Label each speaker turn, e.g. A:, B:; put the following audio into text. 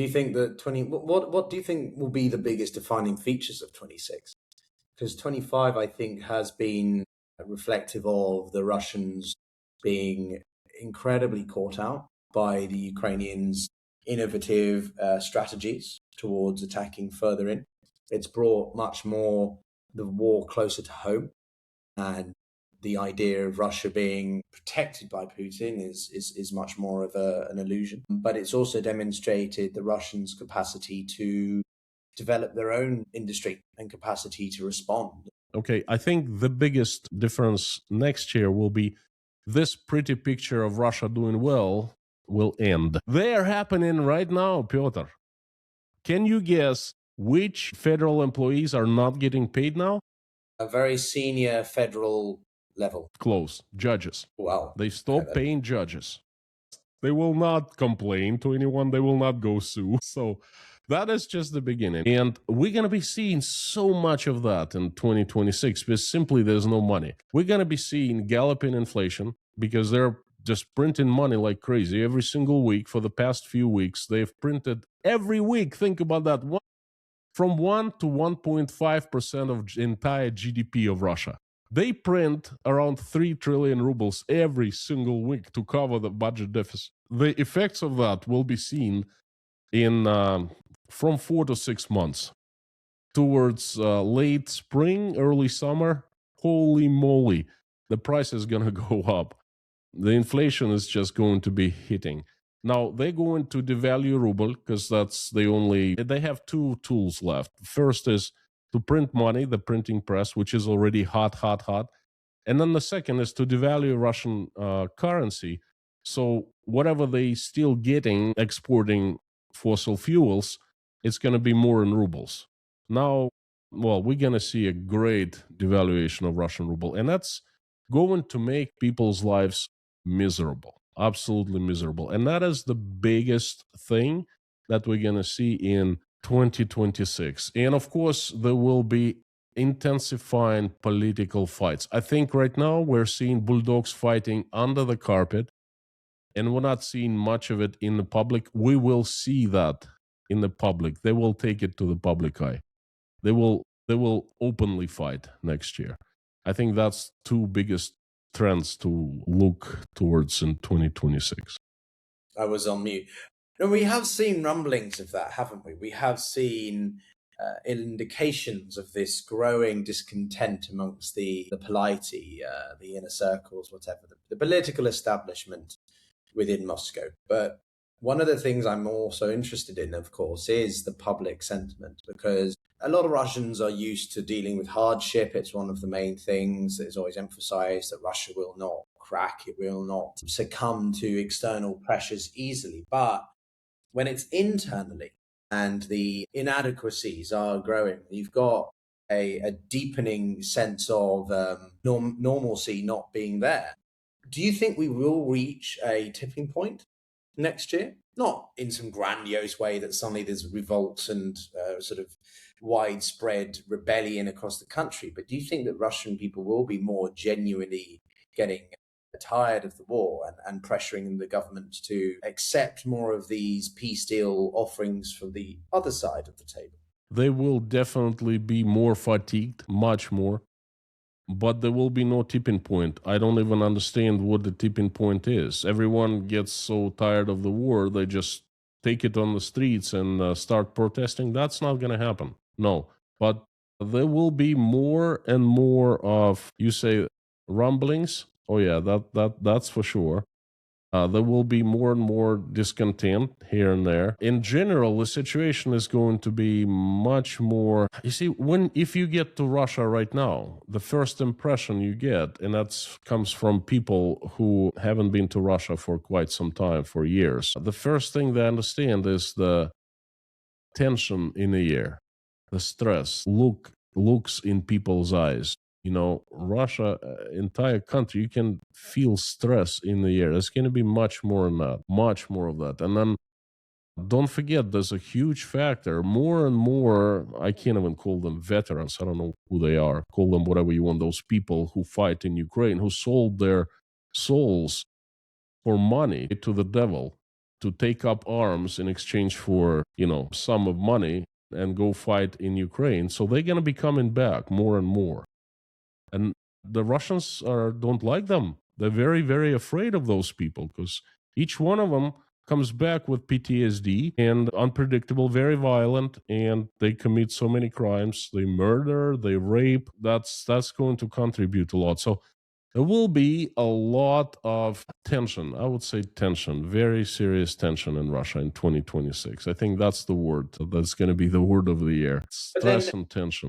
A: Do you think that what do you think will be the biggest defining features of 26? Because 25, I think, has been reflective of the Russians being incredibly caught out by the Ukrainians' innovative strategies towards attacking further in. It's brought much more the war closer to home, and the idea of Russia being protected by Putin is much more of an illusion. But it's also demonstrated the Russians' capacity to develop their own industry and capacity to respond.
B: Okay, I think the biggest difference next year will be this pretty picture of Russia doing well will end. They are happening right now, Pyotr. Can you guess which federal employees are not getting paid now?
A: A very senior federal level.
B: Close. Judges.
A: Wow.
B: They stopped paying judges. They will not complain to anyone. They will not go sue. So that is just the beginning. And we're going to be seeing so much of that in 2026 because simply there's no money. We're going to be seeing galloping inflation because they're just printing money like crazy every single week for the past few weeks. They've printed every week. Think about that. From 1 to 1.5% of entire GDP of Russia. They print around 3 trillion rubles every single week to cover the budget deficit. The effects of that will be seen in from 4 to 6 months. Towards late spring, early summer, holy moly, the price is going to go up. The inflation is just going to be hitting. Now, they're going to devalue ruble because they have 2 tools left. First is to print money, the printing press, which is already hot. And then the second is to devalue Russian currency. So whatever they still getting exporting fossil fuels, it's going to be more in rubles. Now, well, we're going to see a great devaluation of Russian ruble. And that's going to make people's lives miserable. Absolutely miserable. And that is the biggest thing that we're going to see in 2026. And of course, there will be intensifying political fights. I think right now we're seeing bulldogs fighting under the carpet, and we're not seeing much of it in the public. We will see that in the public. They will take it to the public eye. They will openly fight next year. I think that's 2 biggest trends to look towards in 2026.
A: I was on mute. No, we have seen rumblings of that, haven't we? We have seen indications of this growing discontent amongst the polity, the inner circles, whatever, the political establishment within Moscow. But one of the things I'm also interested in, of course, is the public sentiment, because a lot of Russians are used to dealing with hardship. It's one of the main things that is always emphasized, that Russia will not crack, it will not succumb to external pressures easily. But when it's internally and the inadequacies are growing, you've got a deepening sense of normalcy not being there. Do you think we will reach a tipping point next year? Not in some grandiose way that suddenly there's revolts and sort of widespread rebellion across the country, but do you think that Russian people will be more genuinely getting tired of the war and pressuring the government to accept more of these peace deal offerings from the other side of the table?
B: They will definitely be more fatigued, much more, but there will be no tipping point. I don't even understand what the tipping point is. Everyone gets so tired of the war, they just take it on the streets and start protesting. That's not going to happen. No, but there will be more and more of, you say, rumblings. Oh yeah, that's for sure. There will be more and more discontent here and there. In general, the situation is going to be much more. You see, if you get to Russia right now, the first impression you get, and that comes from people who haven't been to Russia for quite some time, for years. The first thing they understand is the tension in the air. The stress looks in people's eyes. You know, Russia, entire country, you can feel stress in the air. There's going to be much more of that. And then don't forget, there's a huge factor. More and more, I can't even call them veterans. I don't know who they are. Call them whatever you want. Those people who fight in Ukraine, who sold their souls for money to the devil. to take up arms in exchange for, sum of money and go fight in Ukraine. So they're going to be coming back more and more. And the Russians don't like them. They're very, very afraid of those people because each one of them comes back with PTSD and unpredictable, very violent, and they commit so many crimes. They murder, they rape. That's going to contribute a lot. So there will be a lot of tension. I would say tension, very serious tension in Russia in 2026. I think that's the word. That's going to be the word of the year. Stress and tension.